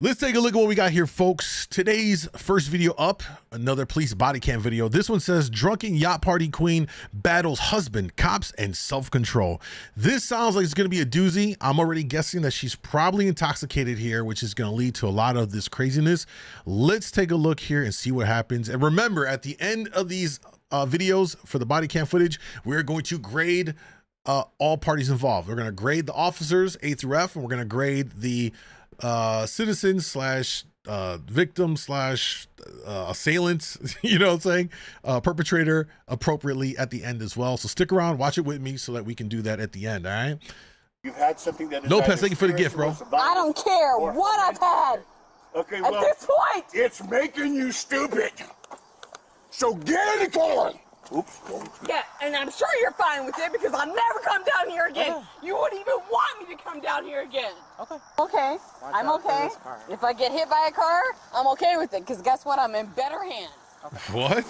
Let's take a look at what we got here, folks. Today's first video up, another police body cam video. This one says, drunken yacht party queen battles husband, cops, and self-control. This sounds like it's going to be a doozy. I'm already guessing that she's probably intoxicated here, which is going to lead to a lot of this craziness. Let's take a look here and see what happens. And remember, at the end of these videos for the body cam footage, we're going to grade all parties involved. We're going to grade the officers A through F, and we're going to grade the citizen slash victim slash assailant, you know what I'm saying, perpetrator appropriately at the end as well. So stick around, watch it with me so that we can do that at the end. All right, you've had something that is Lopez, thank you for the gift, bro. I don't care what I've had. Okay, well, at this point it's making you stupid, so get it going. Oops. Yeah, and I'm sure you're fine with it because I'll never come down here again. Okay. You wouldn't even want me to come down here again. Okay. Okay, I'm okay. If I get hit by a car, I'm okay with it because guess what? I'm in better hands. Okay. What?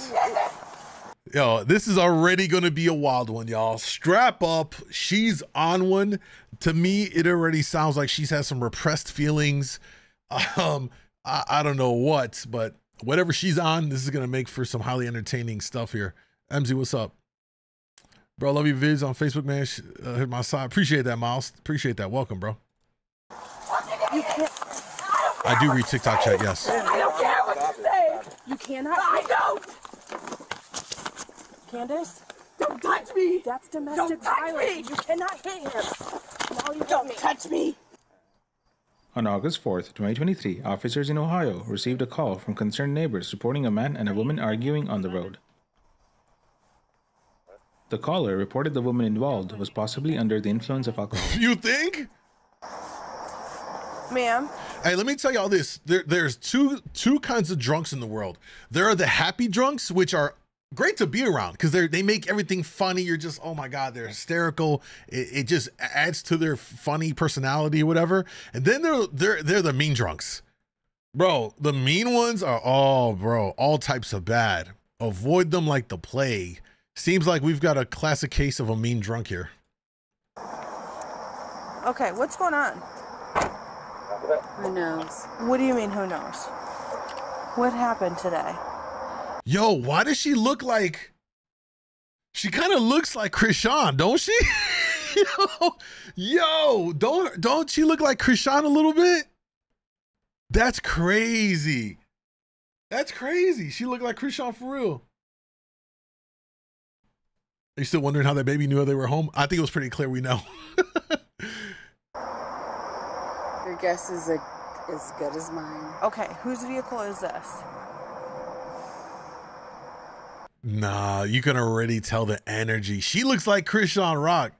Yo, this is already going to be a wild one, y'all. Strap up. She's on one. To me, it already sounds like she's had some repressed feelings. I don't know what, but whatever she's on, this is going to make for some highly entertaining stuff here. MZ, what's up? Bro, love your vids on Facebook, man. Hit my side. Appreciate that, Miles. Appreciate that. Welcome, bro. I do read TikTok chat, yes. I don't care what you say. You cannot. I don't. Candace? Don't touch me. That's domestic violence. You cannot hit him. Now you don't touch me. On August 4th, 2023, officers in Ohio received a call from concerned neighbors reporting a man and a woman arguing on the road. The caller reported the woman involved was possibly under the influence of alcohol. You think? Ma'am? Hey, let me tell y'all this. There's two kinds of drunks in the world. There are the happy drunks, which are great to be around because they make everything funny. You're just, oh my God, they're hysterical. It just adds to their funny personality or whatever. And then they're the mean drunks. Bro, the mean ones are, oh, bro, all types of bad. Avoid them like the plague. Seems like we've got a classic case of a mean drunk here. Okay, what's going on? Who knows? What do you mean, who knows? What happened today? Yo, why does she look like... She kind of looks like Krishan, don't she? yo, don't she look like Krishan a little bit? That's crazy. That's crazy. She looked like Krishan for real. Are you still wondering how that baby knew they were home? I think it was pretty clear we know. Your guess is as good as mine. Okay, whose vehicle is this? Nah, you can already tell the energy. She looks like Krishan Rock.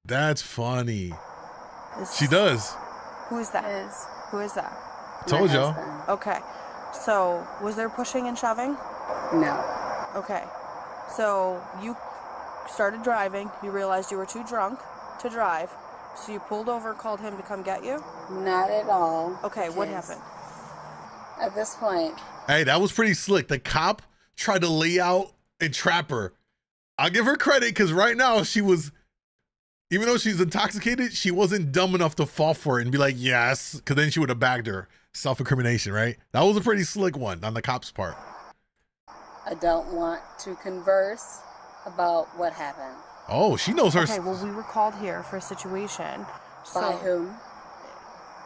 That's funny. She does. Who is that? Who is that? Told y'all. Okay, so was there pushing and shoving? No. Okay. So you started driving, you realized you were too drunk to drive, so you pulled over and called him to come get you? Not at all. Okay, what happened? At this point. Hey, that was pretty slick. The cop tried to lay out and trap her. I'll give her credit because right now she was, even though she's intoxicated, she wasn't dumb enough to fall for it and be like, yes, because then she would have bagged her. Self-incrimination, right? That was a pretty slick one on the cop's part. I don't want to converse about what happened. Oh, she knows her. Okay, well, we were called here for a situation. By whom?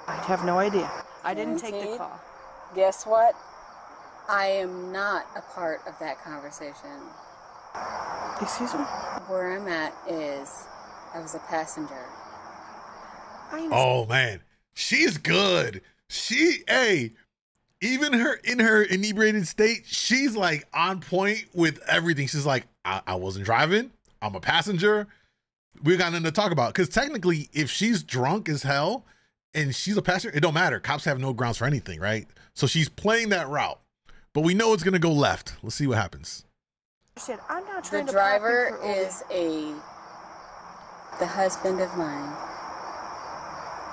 I have no idea. I didn't take the call. Guess what? I am not a part of that conversation. Excuse me? Where I'm at is I was a passenger. Oh, man. She's good. Even in her inebriated state, she's like on point with everything. She's like, I wasn't driving. I'm a passenger. We got nothing to talk about. Because technically, if she's drunk as hell and she's a passenger, it don't matter. Cops have no grounds for anything, right? So she's playing that route. But we know it's going to go left. Let's see what happens. I'm not trying the driver is the husband of mine.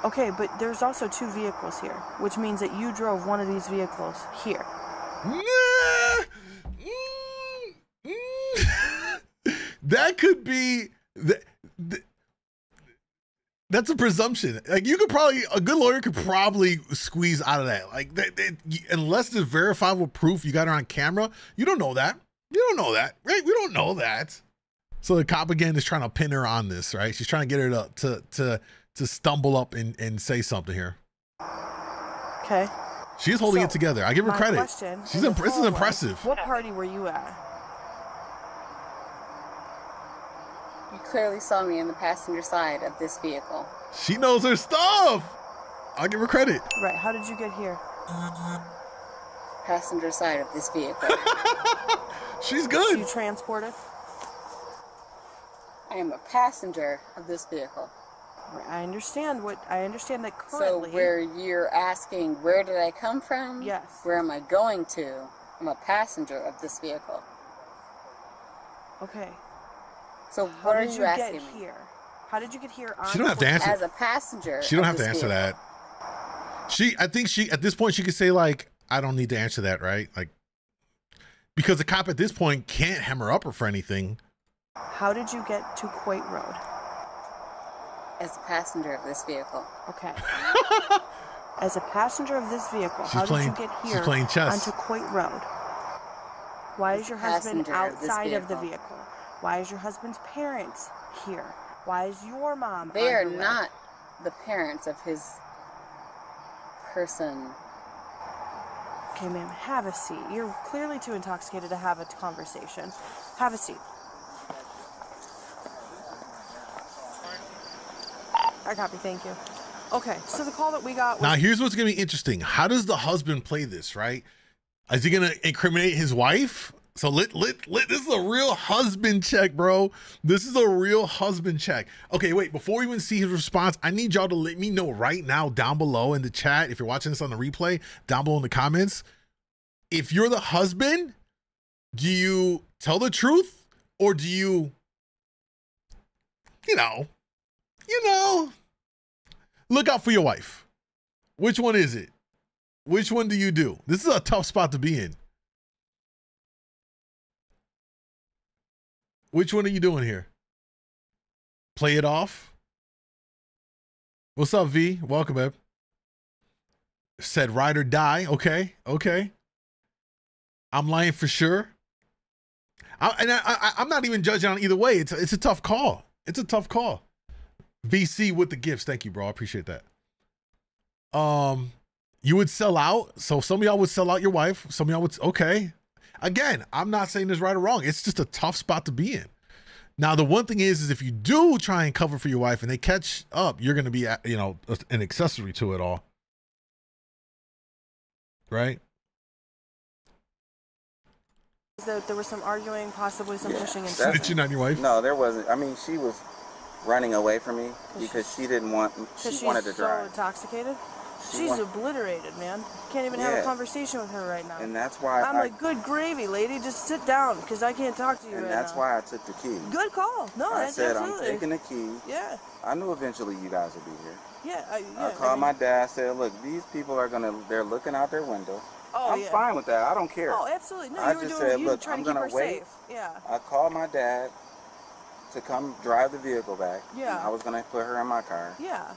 Okay, but there's also two vehicles here, which means that you drove one of these vehicles here. That could be That's a presumption. Like you could probably, a good lawyer could probably squeeze out of that. Like unless there's verifiable proof you got her on camera, you don't know that. You don't know that, right? We don't know that. So the cop again is trying to pin her on this, right? She's trying to get her to stumble up and say something here. Okay. She's holding it together. I give her credit. This is impressive. What party were you at? You clearly saw me in the passenger side of this vehicle. She knows her stuff. I'll give her credit. Right. How did you get here? Passenger side of this vehicle. She's good. So you transported? I am a passenger of this vehicle. I understand that currently. So where you're asking, where did I come from? Yes. Where am I going to? I'm a passenger of this vehicle. Okay. So what are you asking me? Here? How did you get here? She don't have to answer. As a passenger. She don't have to answer that. I think she at this point she could say like, I don't need to answer that, right? Like, because the cop at this point can't hem her up or for anything. How did you get to Coit Road? As a passenger of this vehicle. Okay. As a passenger of this vehicle, how did you get here she's playing chess. onto Coit Road? Why is your husband outside of the vehicle? Why is your husband's parents here? Why is your mom? They are not the parents of his person. Okay, ma'am, have a seat. You're clearly too intoxicated to have a conversation. Have a seat. I copy, thank you. Okay, so the call that we got was... Now, here's what's going to be interesting. How does the husband play this, right? Is he going to incriminate his wife? So this is a real husband check, bro. This is a real husband check. Okay, wait, before we even see his response, I need y'all to let me know right now down below in the chat, if you're watching this on the replay, down below in the comments, if you're the husband, do you tell the truth or do you look out for your wife? Which one is it? Which one do you do? This is a tough spot to be in. Which one are you doing here? Play it off? What's up, V? Welcome, babe. Said ride or die. Okay, okay. I'm lying for sure. I'm not even judging on either way. It's a tough call. It's a tough call. VC with the gifts. Thank you, bro. I appreciate that. You would sell out. So some of y'all would sell out your wife. Some of y'all would. Okay. Again, I'm not saying this right or wrong. It's just a tough spot to be in. Now, the one thing is if you do try and cover for your wife and they catch up, you're going to be, an accessory to it all. Right? There was some arguing, possibly some pushing and snitching on your wife? No, there wasn't. I mean, she was running away from me because she didn't want, she wanted to drive. She's so intoxicated? She's obliterated, man. Can't even have a conversation with her right now. And that's why I'm like, good gravy, lady. Just sit down, because I can't talk to you right now. And that's why I took the key. Good call. No, I that's said, absolutely. I'm taking the key. Yeah. I knew eventually you guys would be here. Yeah. I called my dad. I said, look, these people are they're looking out their window. Oh, I'm fine with that. I don't care. Oh, absolutely. No, I you were just doing, said, you were look, trying I'm to keep going her to wait. safe. Yeah. I called my dad to come drive the vehicle back. Yeah. I was going to put her in my car. Yeah.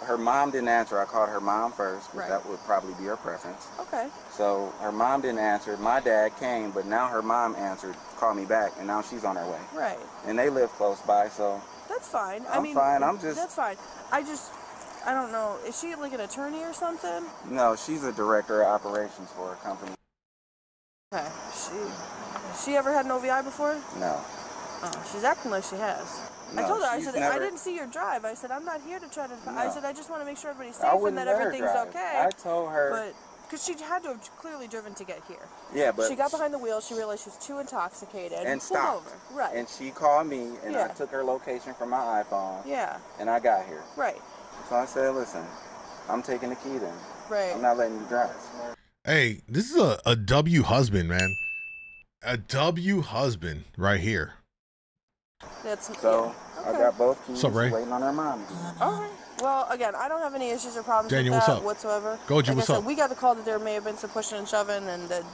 Her mom didn't answer. I called her mom first, because that would probably be her preference. Okay. So her mom didn't answer. My dad came, but now her mom answered, called me back, and now she's on her way. Right. And they live close by, so. That's fine. I'm fine. That's fine. I don't know. Is she like an attorney or something? No, she's a director of operations for a company. Okay. She ever had an OVI before? No. Oh, she's acting like she has. No, I told her, I said, never... I didn't see your drive. I said, I'm not here to try to... No. I said, I just want to make sure everybody's safe and that everything's okay. I told her... But, because she had to have clearly driven to get here. Yeah, but... She got behind the wheel, she realized she was too intoxicated. And stopped. Over. Right. And she called me, and I took her location from my iPhone. Yeah. And I got here. Right. So I said, listen, I'm taking the key then. Right. I'm not letting you drive. Hey, this is a W husband, man. A W husband right here. That's so. Yeah. Okay. I got both keys waiting on her mom. All right. Well, again, I don't have any issues or problems Daniel, with that what's up? whatsoever. Goji, like what's I said, up? we got the call that there may have been some pushing and shoving and the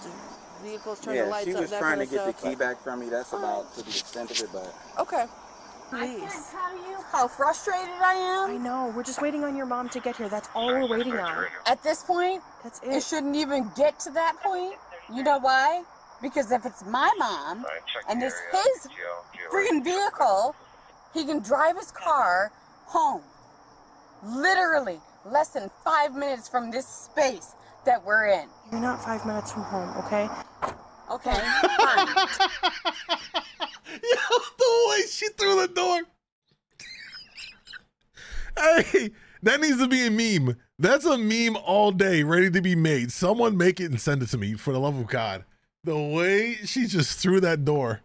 vehicles turned the lights up. Yeah, she was trying to get the key back from me. That's about to the extent of it, but... Okay. Please. I can't tell you how frustrated I am. I know. We're just waiting on your mom to get here. That's all we're waiting on. At this point, That's it it. shouldn't even get to that point. You know why? Because if it's my mom and it's his friggin' vehicle, he can drive his car home. Literally less than 5 minutes from this space that we're in. You're not 5 minutes from home, okay? Okay, fine. Yo, the way she threw the door. Hey, that needs to be a meme. That's a meme all day, ready to be made. Someone make it and send it to me, for the love of God. The way she just threw that door.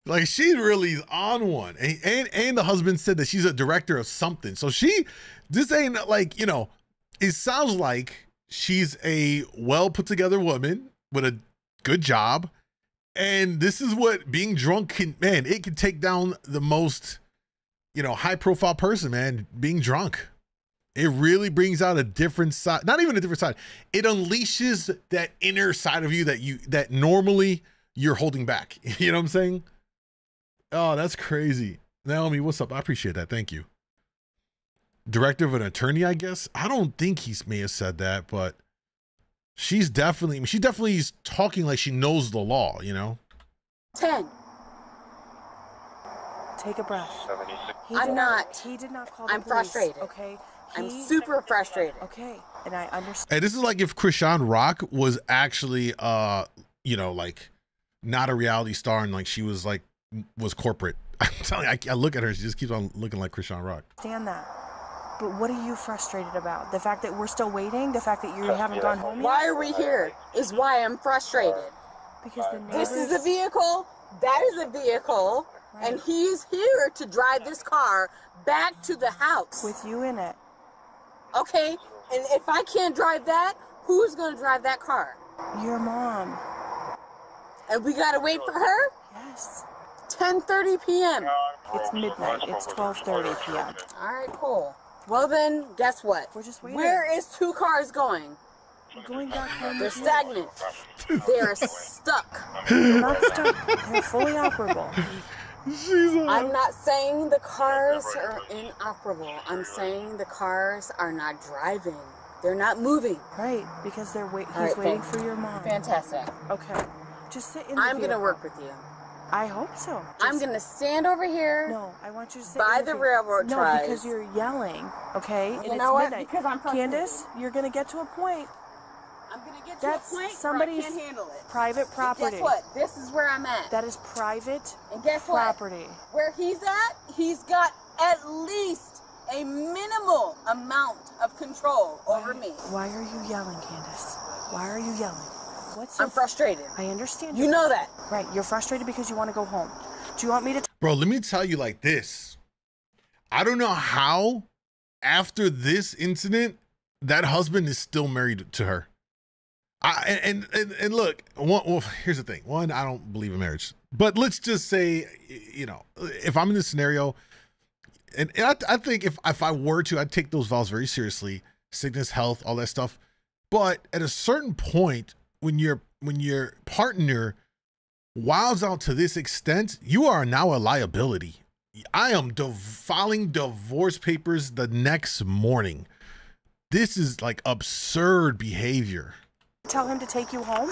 Like, she really is on one. And the husband said that she's a director of something. So this ain't like, you know, it sounds like she's a well put together woman with a good job. And this is what being drunk can, man, it can take down the most, you know, high profile person, man, being drunk. It really brings out a different side, not even a different side. It unleashes that inner side of you that normally you're holding back. You know what I'm saying? Oh, that's crazy. Naomi, what's up? I appreciate that. Thank you. Director of an attorney, I guess. I don't think he may have said that, but she definitely is talking like she knows the law, you know? 10. Take a breath. He I'm not. He did not call the I'm police, frustrated. okay? I'm super frustrated. Okay, and I understand. Hey, this is like if Krishan Rock was actually, you know, like not a reality star and like she was corporate. I'm telling you, I look at her, she just keeps on looking like Krishan Rock. Understand that. But what are you frustrated about? The fact that we're still waiting? The fact that you haven't gone home yet? Why are we here is why I'm frustrated. Because the This neighbors... is a vehicle, that is a vehicle, Right. and he's here to drive this car back to the house. With you in it. Okay, and if I can't drive that, who's going to drive that car? Your mom. And we got to wait for her? Yes. 10:30 p.m. It's midnight. It's 12:30 p.m. All right, cool. Well then, guess what? We're just waiting. Where is 2 cars going? We're going back home. They're with you. stagnant. They're stuck. They're not stuck. They're fully operable. I'm not saying the cars are inoperable. I'm saying the cars are not driving. They're not moving. Right, because he's right, waiting thanks. for your mom. Fantastic. Okay. Just sit in the I'm going to vehicle. work with you. I hope so. I'm going to stand over here. No, I want you to sit By in the vehicle. railroad No, ties. because you're yelling, okay? And You it's know what? midnight. Because I'm frustrated. Candace, you're going to get to a point. I'm going to get That's to a point somebody's where I can't handle it. private property. Guess what? This is where I'm at. That is private And guess property. what? Where he's at, he's got at least a minimal amount of control over me. Why are you yelling, Candace? Why are you yelling? I'm frustrated. I understand. You know that. Right, you're frustrated because you want to go home. Do you want me to... Bro, let me tell you like this. I don't know how after this incident, that husband is still married to her. And look, well, here's the thing. One, I don't believe in marriage. But let's just say, you know, if I'm in this scenario, and I think if I were to, I'd take those vows very seriously. Sickness, health, all that stuff. But at a certain point, when your partner wilds out to this extent, you are now a liability. I am filing divorce papers the next morning. This is like absurd behavior. Tell him to take you home?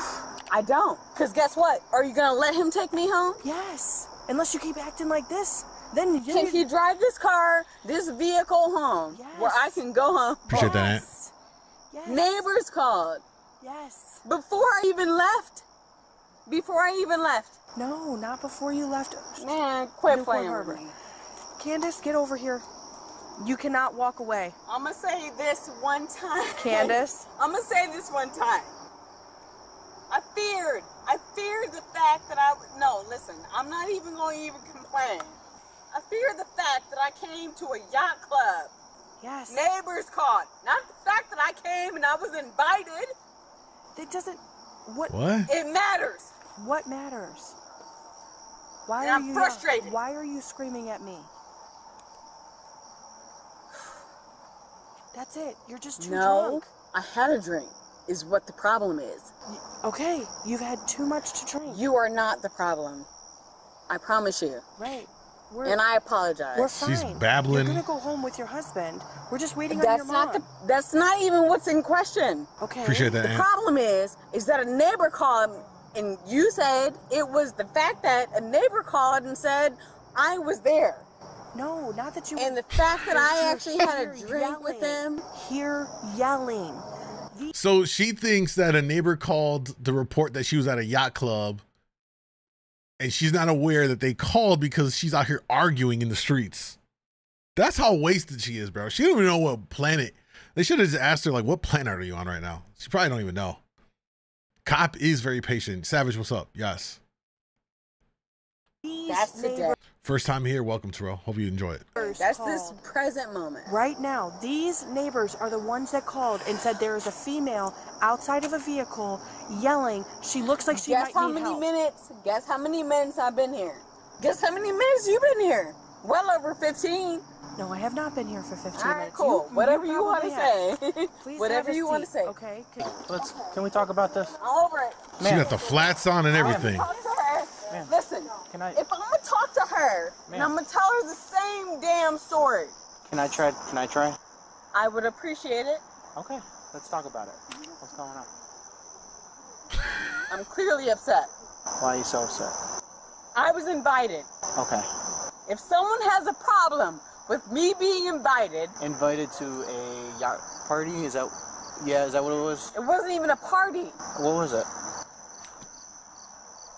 I don't. Because guess what? Are you going to let him take me home? Yes. Unless you keep acting like this. Then you Can he drive this car, this vehicle home, Yes. where I can go home? Appreciate that, Aunt. Yes. Yes. Neighbors called. Yes. Before I even left. No, not before you left. Man, quit Newport playing Harbor. with me. Candace, get over here. You cannot walk away. I'm going to say this one time. Candace. I'm going to say this one time. I feared the fact that no, listen, I'm not even going to even complain. I feared the fact that I came to a yacht club. Yes. Neighbors called. Not the fact that I came and I was invited. It doesn't... What? It matters. What matters? Why And are I'm you frustrated. Why are you screaming at me? That's it. You're just too drunk. I had a drink, is what the problem is. Okay, you've had too much to drink. You are not the problem. I promise you. Right. And I apologize. We're fine. She's babbling. You're gonna go home with your husband. We're just waiting on your mom. That's not even what's in question. Okay. Appreciate that. The problem is that a neighbor called, and you said it was the fact that a neighbor called and said I was there. No, not that you. And the fact that I actually had a drink with them. Here yelling. So she thinks that a neighbor called to report that she was at a yacht club, and she's not aware that they called because she's out here arguing in the streets. That's how wasted she is, bro. She don't even know what planet. They should have just asked her, like, what planet are you on right now? She probably don't even know. Cop is very patient. Savage, what's up? Yes. That's the day. First time here. Welcome, Terrell. Hope you enjoy it. That's this present moment. Right now, these neighbors are the ones that called and said there is a female outside of a vehicle yelling. She looks like she might need help. Guess how many minutes I've been here? Guess how many minutes you've been here? Well over 15. No, I have not been here for 15 All right, minutes. cool. Whatever you want to have. say. Please Whatever you want to say. Okay. Can we talk about this? Over it. She got the flats on and everything. Talk to her. Listen, Can I? if I'm going to talk to her, and I'm going to tell her the same damn story. Can I try? Can I try? I would appreciate it. Okay, let's talk about it. What's going on? I'm clearly upset. Why are you so upset? I was invited. Okay. If someone has a problem with me being invited, Invited to a yacht party? Is that what it was? it wasn't even a party. What was it?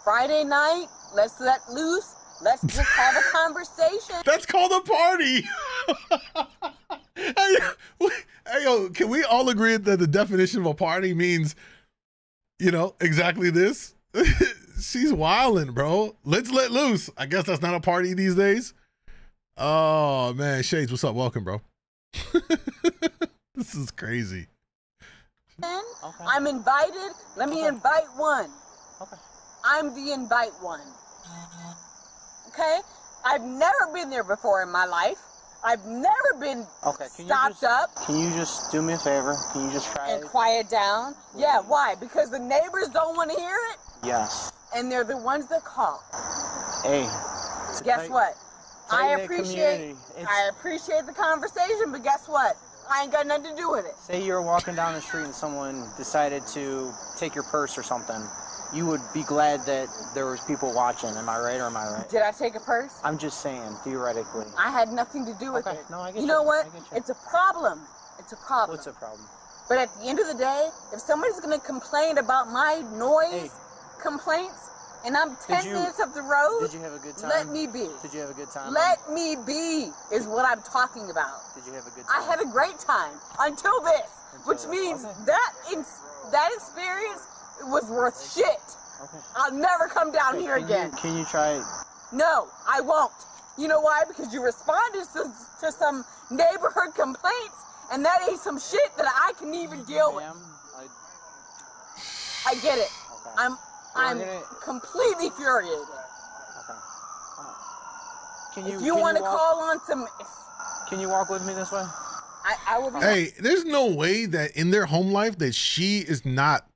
Friday night, let's let loose. Let's just have a conversation. That's called a party. Hey, yo, can we all agree that the definition of a party means, you know, exactly this? She's wilding, bro. Let's let loose. I guess that's not a party these days. Oh, man. Shades, what's up? Welcome, bro. This is crazy. Okay. I'm invited. Let me invite one. Okay. I'm the invite one. Okay? I've never been there before in my life. I've never been stopped up. Can you just do me a favor? Can you just try and quiet down? Yeah, why? Because the neighbors don't want to hear it? Yes. And they're the ones that call. Hey. Guess what? I appreciate the conversation, but guess what? I ain't got nothing to do with it. Say you're walking down the street and someone decided to take your purse or something. You would be glad that there was people watching. Am I right or am I right? Did I take a purse? I'm just saying, theoretically. I had nothing to do with it. No, I get you know what? It's a problem. It's a problem. What's a problem? But at the end of the day, if somebody's going to complain about my noise complaints, and I'm 10 minutes up the road, did you have a good time? Let me be. Did you have a good time? Let me be is what I'm talking about. Did you have a good time? I had a great time until this, which means that experience was worth shit. Okay. I'll never come down here again. Can you try? No, I won't. You know why? Because you responded to some neighborhood complaints, and that ain't some shit that I can even deal with. I get it. Okay. I'm completely infuriated. Okay. If you want to call on some... Can you walk with me this way? I will be... Hey, there's no way that in their home life that she is not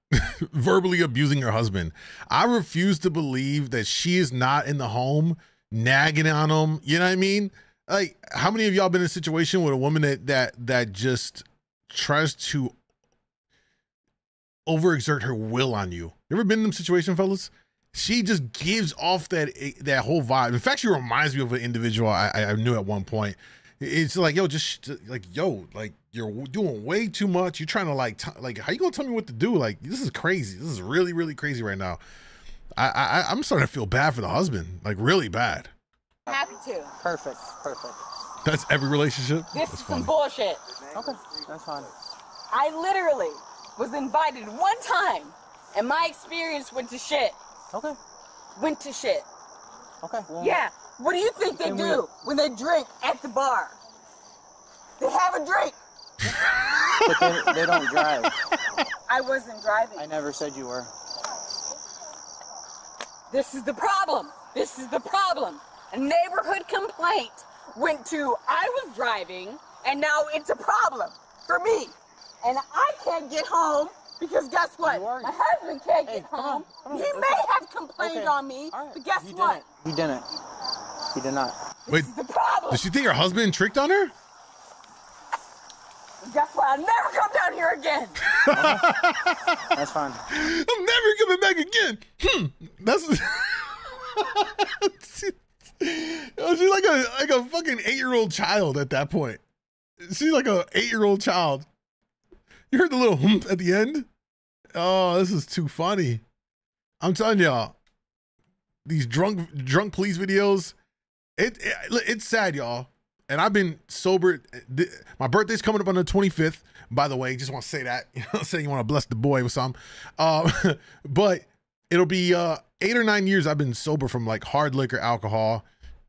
verbally abusing her husband. I refuse to believe that she is not in the home nagging on him. You know what I mean? Like, how many of y'all been in a situation with a woman that just tries to overexert her will on you? You ever been in them situation, fellas? She just gives off that whole vibe. In fact, she reminds me of an individual I knew at one point. It's like, yo, like you're doing way too much. You're trying to like how you gonna tell me what to do? Like, this is crazy. This is really, really crazy right now. I'm starting to feel bad for the husband, like really bad. Happy to. Perfect. That's every relationship. This is some bullshit. Okay, that's fine. I literally was invited one time, and my experience went to shit. Okay. Went to shit. Okay. Well, yeah. What do you think they do when they drink at the bar? They have a drink. But they don't drive. I wasn't driving. I never said you were. This is the problem. This is the problem. A neighborhood complaint went to I was driving, and now it's a problem for me. And I can't get home because guess what? My husband can't get home. He may have complained on me, but guess what? He didn't. He did not. Wait, The problem. does she think her husband tricked on her? Guess what? I'll never come down here again. That's fine. I'm never coming back again. That's she's like a fucking 8-year-old child at that point. She's like a 8-year-old child. You heard the little humph at the end? Oh, this is too funny. I'm telling y'all, these drunk police videos, it's sad, y'all. And I've been sober. My birthday's coming up on the 25th, by the way. Just want to say that. You know what I'm saying? You want to bless the boy with some. But it'll be 8 or 9 years I've been sober from like hard liquor, alcohol,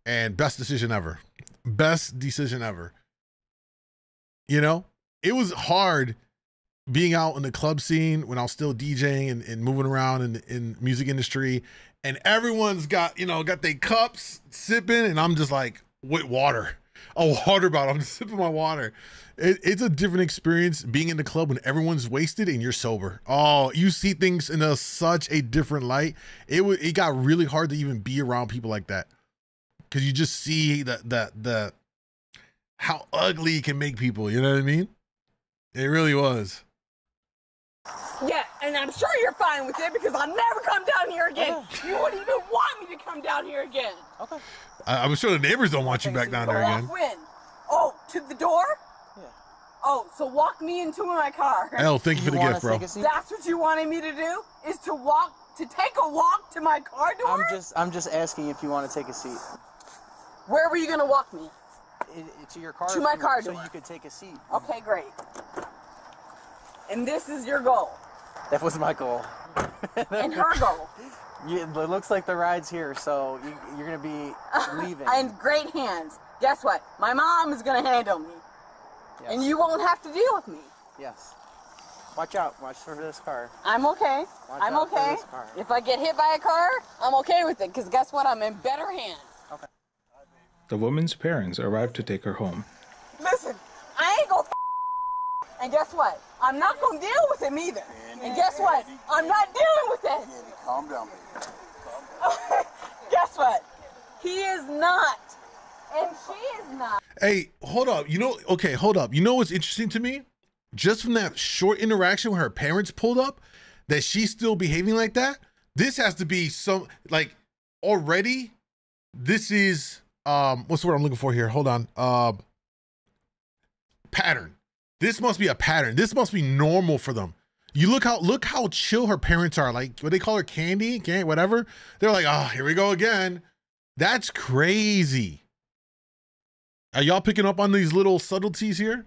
and best decision ever. Best decision ever. You know? It was hard being out in the club scene when I was still DJing and moving around in music industry. And everyone's got, you know, got their cups sipping, and I'm just like, with water. A water bottle. I'm just sipping my water. It's a different experience being in the club when everyone's wasted and you're sober. Oh, you see things in such a different light. It got really hard to even be around people like that, because you just see the how ugly it can make people. You know what I mean? It really was. Yeah, and I'm sure you're fine with it because I'll never come down here again. You wouldn't even want me to come down here again. Okay. I'm sure the neighbors don't want you back down there again. When? Oh, to the door? Yeah. Oh, so walk me into my car. Hell, thank you for the gift, bro. That's what you wanted me to do? Is to take a walk to my car door? I'm just asking if you want to take a seat. Where were you gonna walk me? To your car. To my car so door. you could take a seat. Okay, great. And this is your goal. That was my goal. And her goal. It looks like the ride's here, so you're gonna be leaving. In great hands. Guess what? My mom is gonna handle me. Yes. And you won't have to deal with me. Yes. Watch out. Watch for this car. I'm okay. I'm okay. If I get hit by a car, I'm okay with it, because guess what? I'm in better hands. Okay. The woman's parents arrived to take her home. Listen, I ain't gonna and guess what? I'm not gonna deal with him either. And guess what? I'm not dealing with it. Calm down, baby. Guess what? He is not. And she is not. Hey, hold up. You know, okay, hold up. You know what's interesting to me? Just from that short interaction when her parents pulled up, that she's still behaving like that. This has to be some, like, already, this is, what's the word I'm looking for here? Hold on. Pattern. This must be a pattern. This must be normal for them. You look how chill her parents are. Like, what they call her, Candy, whatever. They're like, oh, here we go again. That's crazy. Are y'all picking up on these little subtleties here?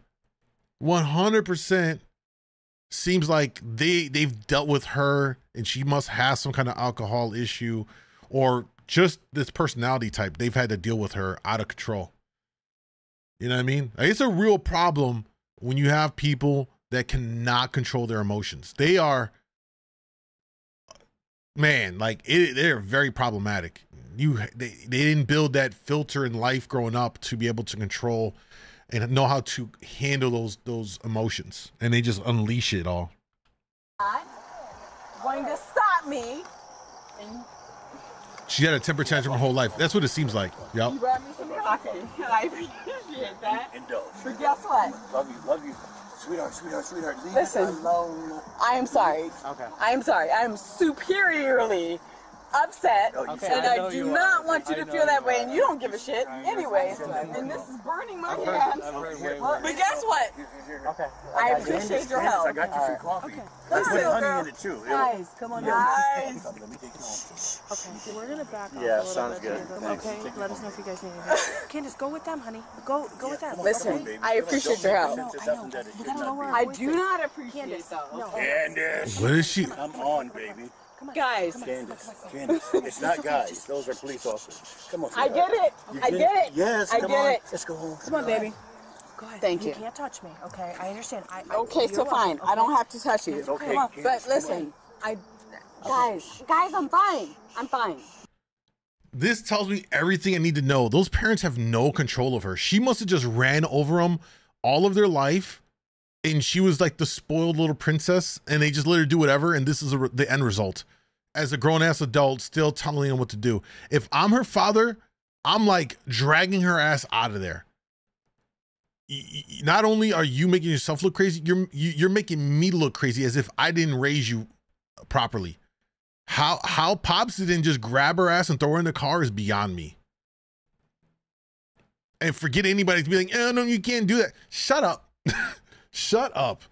100% seems like they've dealt with her and she must have some kind of alcohol issue or just this personality type. They've had to deal with her out of control. You know what I mean? Like, it's a real problem when you have people that cannot control their emotions. They are, man, like they're very problematic. They didn't build that filter in life growing up to be able to control and know how to handle those emotions, and they just unleash it all. Going to stop me. She had a temper tantrum her whole life. That's what it seems like. Yep. You brought me some coffee. I appreciate that. Indulge. But guess what? Love you. Sweetheart. Leave Listen, it alone. I am sorry. Okay. I am sorry. I am superiorly upset, Okay, and I know I do you not are. want you to feel that way, and you don't give a shit anyway. And this is burning my hands. But guess what? Okay. I appreciate your help. I got you some coffee. I Listen, put honey girl. in it too. Guys, come on down. Guys. Let me take you home. Okay, we're gonna back off Yeah, a little sounds bit. good. Okay, let us know if you guys need anything. Candace, go with them, honey. Go with them. Listen, I appreciate your help. No, I know. We gotta lower our I voices. do not appreciate Candace, those. no. Candace. What is she? I'm on, baby. Guys, Candace. It's not guys. Those are police officers. Come on. I get it. I get it. Yes, I come get on. it. Let's go home. Come on, baby. Go ahead. Thank you. You can't touch me, okay? I understand. Okay, you're so fine. welcome, I don't have to touch you. Okay. Come on. But listen, guys, I'm fine. I'm fine. This tells me everything I need to know. Those parents have no control of her. She must have just ran over them all of their life, and she was like the spoiled little princess, and they just let her do whatever, and this is the end result. As a grown-ass adult, still telling them what to do. If I'm her father, I'm like dragging her ass out of there. Not only are you making yourself look crazy, you're making me look crazy as if I didn't raise you properly. How Pops didn't just grab her ass and throw her in the car is beyond me. And forget anybody to be like, oh, no, you can't do that. Shut up. Shut up.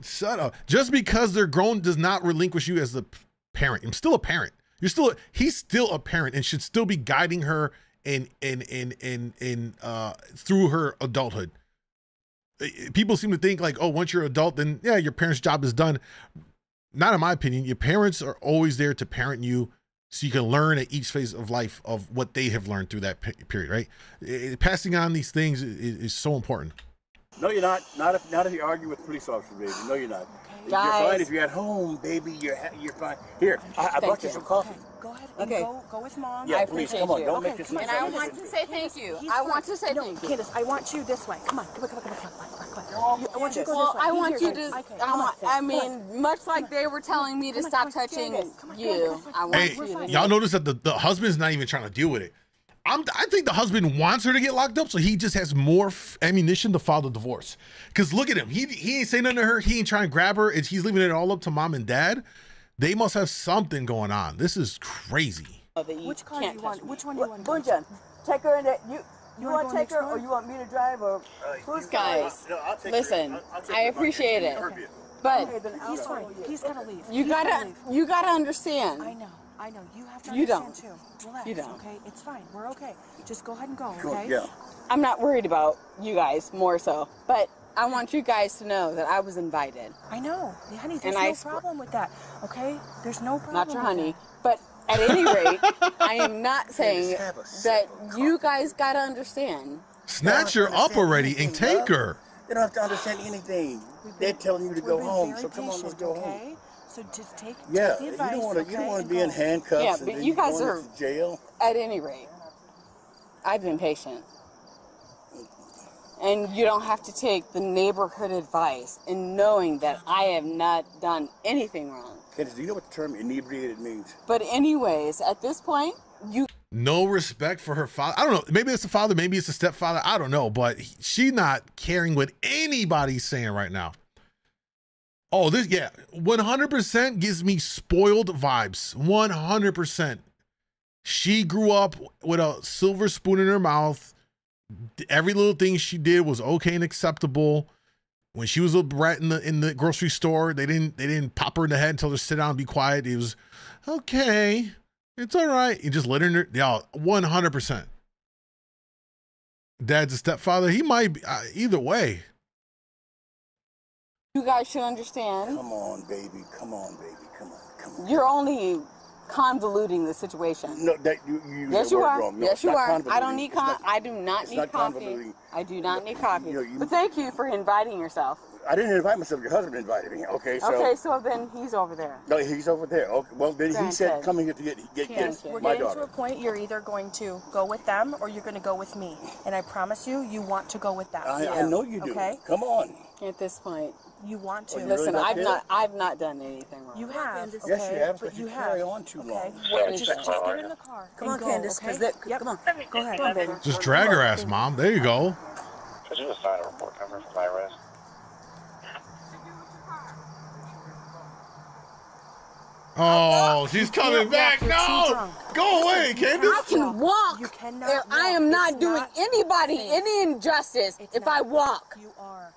Shut up. Just because they're grown does not relinquish you as the parent. I'm still a parent. He's still a parent and should still be guiding her in through her adulthood. People seem to think like, oh, once you're an adult, then yeah, your parent's job is done. Not in my opinion. Your parents are always there to parent you so you can learn at each phase of life of what they have learned through that period, right? Passing on these things is so important. No, you're not. Not if you argue with police officers, baby. No, you're not. Guys. You're fine if you're at home, baby. You're fine. Here, I brought you some coffee. Go ahead and go with Mom. Yeah, I please, appreciate come on. you. Don't make this And I want to say thank you. I want to say thank you. Candace, I want you this way. Come on. Come on. I want you to go Well, this way. I want you to. Okay, I mean, much like they were telling me to stop touching you, I want Hey, you to. y'all notice that the husband's not even trying to deal with it. I think the husband wants her to get locked up, so he just has more ammunition to file the divorce. Because look at him. He ain't saying nothing to her. He ain't trying to grab her. He's leaving it all up to Mom and Dad. They must have something going on. This is crazy. Which car do you want? Which one do you want? Bunjan, take her in that. You wanna want to go take her, next or you want me to drive, or who's guys? No, I'll take Listen, her. I'll take I her. appreciate it, Okay. but He's fine. He's gotta leave. you gotta understand. I know. You have to You understand don't. too. Relax. You don't. Okay, it's fine. We're okay. Just go ahead and go. Sure, Okay. yeah. I'm not worried about you guys more so, but I want you guys to know that I was invited. I know, honey. There's And no problem with that. Okay. There's no problem. Not your with honey, that. but at any rate, I am not saying have a that sip of you guys gotta understand. Snatch her up already and take her. They don't have to understand anything. They're telling you to go We've been home, very so come on, let's patient, go okay? home. So just take Yeah, the you advice. don't want to. Okay, You don't want to and be in go. handcuffs. Yeah, and but then you guys going are- to jail. At any rate, I've been patient. And you don't have to take the neighborhood advice in knowing that I have not done anything wrong. Candace, do you know what the term inebriated means? But anyways, at this point, you No respect for her father. I don't know. Maybe it's the father. Maybe it's the stepfather. I don't know. But she's not caring what anybody's saying right now. Oh, this, yeah, 100% gives me spoiled vibes. 100%. She grew up with a silver spoon in her mouth. Every little thing she did was okay and acceptable. When she was a brat in the grocery store, they didn't pop her in the head and tell her to sit down and be quiet. It was okay. It's all right. You just let her, y'all, 100%. Dad's a stepfather. He might be either way. you guys should understand. Come on, baby. Come on, baby. Come on. Come on. You're only convoluting the situation. No, that you Yes, that you word are. wrong. No, Yes, it's you not are. I convoluting. don't need It's not- I do not it's need not coffee. convoluting. I do not need coffee. You know, you- But thank you for inviting yourself. I didn't invite myself. Your husband invited me. Okay, so. Okay, so then he's over there. No, he's over there. Okay, well, then he said, Granted. "Come here to get Candace, we're my getting to daughter." a point you're either going to go with them or you're going to go with me. And I promise you, you want to go with them. I know you do. Okay. Come on. At this point, You want to. you listen, really not I've not done anything wrong. You have. Yes, Okay? you have, But but you you carry have. on too Okay. long. Just get in the car. Come and on, go, Candace, okay? 'cause that- Yep. come on. Go ahead. Come on, baby. Just drag her ass, Mom. There you go. Could you assign a report number for my arrest? Oh, she's coming back. You're too No, drunk. go away, Candace. I can walk. You cannot If I am walk. not It's doing not anybody safe. any injustice It's if not. I walk. You are.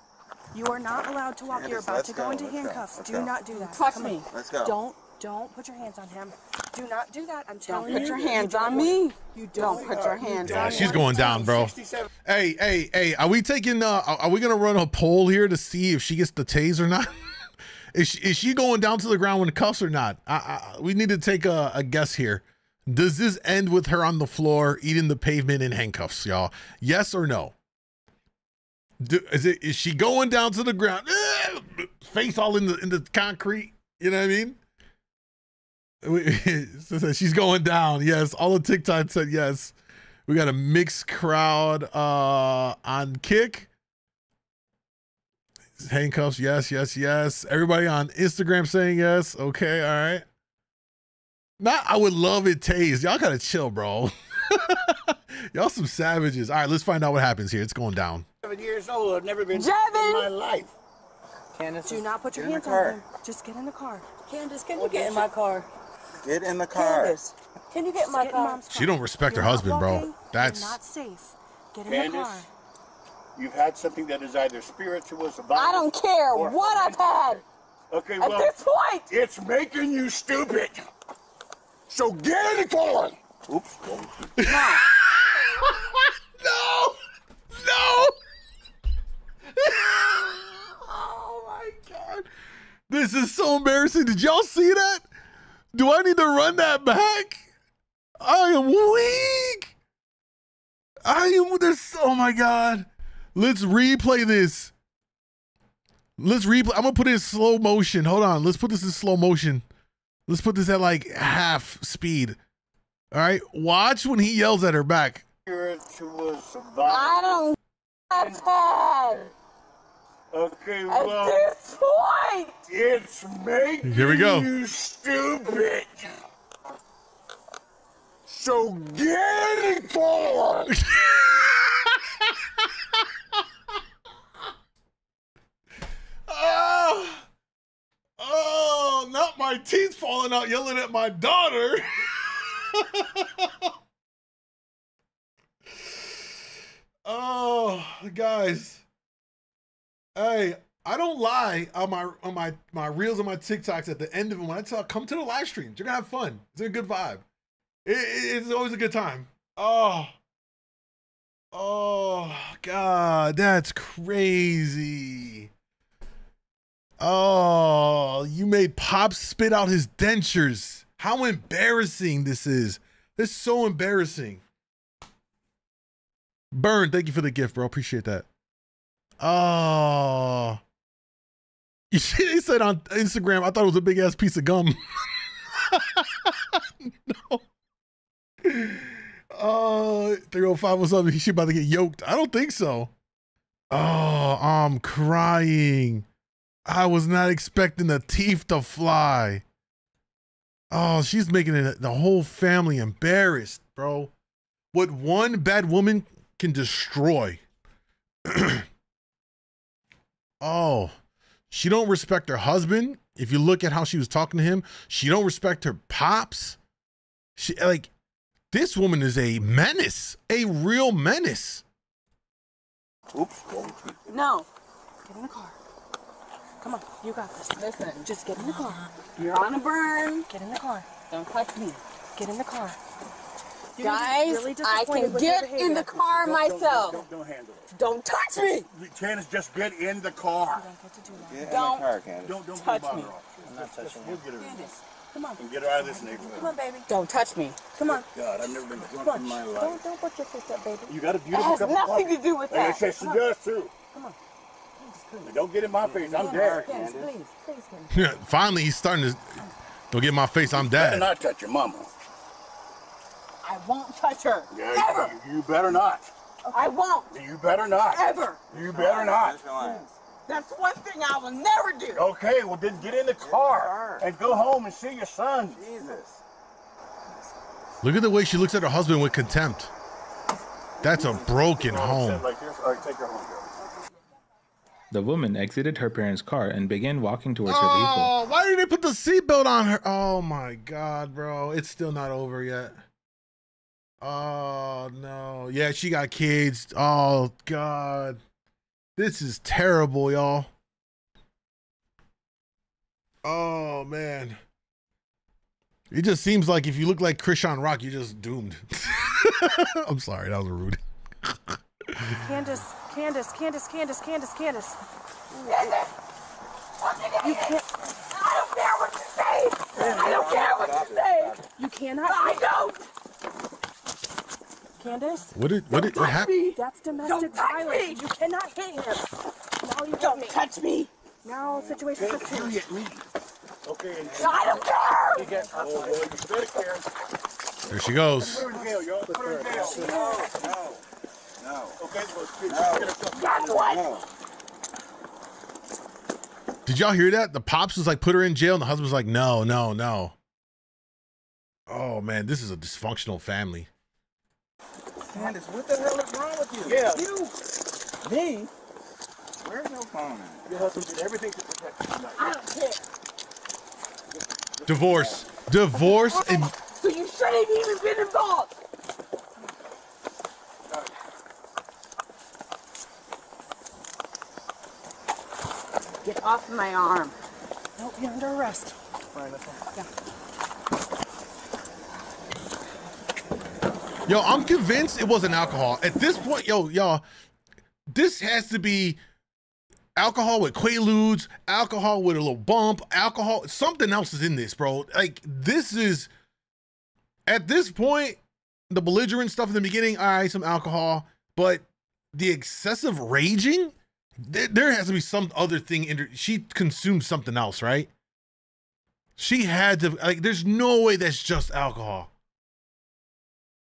You are not allowed to walk. You're Candace, about let's to go go, into let's go, handcuffs. let's Do go. not do that. Touch Come me. on. Let's go. Don't put your hands on him. Do not do that. I'm Don't telling put you. your hands you on don't me. want- You Don't put your hands Yeah, on she's me. going down, bro. 67. Hey, are we taking are we gonna run a poll here to see if she gets the tase or not? Is she going down to the ground with the cuffs or not? We need to take a guess here. Does this end with her on the floor eating the pavement in handcuffs, y'all? Yes or no? Is she going down to the ground, face all in the concrete? You know what I mean? She's going down. Yes, all the TikTok said yes. We got a mixed crowd on Kick. Handcuffs, yes. Everybody on Instagram saying yes. Okay, all right. Now I would love it tased. Y'all gotta chill, bro. Y'all some savages. All right, let's find out what happens here. It's going down. 7 years old. I've never been Jevin! in my life. Candace, Do not put your Get in hands the on car. him. Just get in the car. Candace, can you get in my car? Get in the car. Candace, can you get in my Get in car? mom's car. She don't respect her You're not husband, bro. walking. That's You're not safe. Get in the Candace, car. you've had something that is either spiritual, I don't care or what I've had. Okay, At well, this point, it's making you stupid. So get in the car. Oops. no, no. Oh my God, this is so embarrassing. Did y'all see that? Do I need to run that back? I am weak. I am this. Oh my God. Let's replay this. Let's replay. I'm gonna put it in slow motion. Hold on. Let's put this in slow motion. Let's put this at like half speed. All right. Watch when he yells at her back. Spiritual I don't have had. Okay, At well, this point, it's making Here we go. you stupid. So get in the car. Oh, not my teeth falling out yelling at my daughter. Oh, guys. Hey, I don't lie on my reels and my TikToks at the end of them. When I tell come to the live streams, you're gonna have fun. It's a good vibe. It's always a good time. Oh, God, that's crazy. Oh, you made Pops spit out his dentures. How embarrassing this is. This is so embarrassing. Burn, thank you for the gift, bro. Appreciate that. Oh. You see, they said on Instagram, I thought it was a big ass piece of gum. No. 305 was up. She about to get yoked. I don't think so. Oh, I'm crying. I was not expecting the teeth to fly. Oh, she's making the whole family embarrassed, bro. What one bad woman can destroy. Oh, she don't respect her husband. If you look at how she was talking to him, she don't respect her pops. She like this woman is a menace, a real menace. Oops. no. Get in the car. Come on, you got this. Listen, Just get in the car. you're on a burn. Get in the car. Don't touch me. Get in the car. You're gonna be Guys, really I disappointed can with your get in behavior. the car myself. Don't handle it. Don't touch me. Candace, just get in the car. You don't get to do that. Get in Don't the car, Candace. Don't touch bother me. her. I'm not touching We'll you. get her. Come on. And get her out of this neighborhood. Come on, baby. Don't touch me. Come on. God, I've never been drunk Come on. in my Don't life. put your fist up, baby. You got a It beautiful has cup of nothing coffee. to do with Like I that. said, she does too. Come on. Don't get in my face. I'm dead. Candace, please. Please, Candace. Finally, he's starting to don't get in my face. I'm Better dead. not touch your mama. I won't touch her. Yeah, Ever. you better not. I won't. You better not. Ever. You better not. That's one thing I will never do. Okay, well then get in the car and go home and see your son. Jesus. Look at the way she looks at her husband with contempt. That's a broken home. Like this. All right, take her home, girl. The woman exited her parents' car and began walking towards her vehicle. Oh, why did they put the seatbelt on her? Oh my God, bro. It's still not over yet. Oh no. Yeah, she got kids. Oh God. This is terrible, y'all. Oh man. It just seems like if you look like Krishan Rock, you're just doomed. I'm sorry, that was rude. Candace. Candace. You can't. I don't care what you say. I don't care what you say. You cannot. I don't. Candace. What happened? That's domestic Don't touch violence. me. You cannot hit him. Now you hit Don't me. touch me. Now situation has You changed. get me. Okay. And I don't care. oh, well, you better care. There she goes. Put her in jail, y'all. Put her in jail. No. Okay, well, get her something. That's what. No. Did y'all hear that? The pops was like, put her in jail, and the husband was like, no, no, no. Oh man, this is a dysfunctional family. Candace, what the hell is wrong with you? Yeah. You. Me? Where's your phone at? Your husband did everything to protect you tonight. I don't care. Divorce. Divorce and So you shouldn't have even been involved. Get off my arm. Nope, you're under arrest. Fine, that's fine. Yeah. yo, I'm convinced it wasn't alcohol. At this point, yo, y'all, this has to be alcohol with quaaludes, alcohol with a little bump, alcohol, something else is in this, bro. Like, this is, at this point, the belligerent stuff in the beginning, all right, some alcohol, but the excessive raging, there has to be some other thing in her. She consumed something else, right? She had to, like, there's no way that's just alcohol.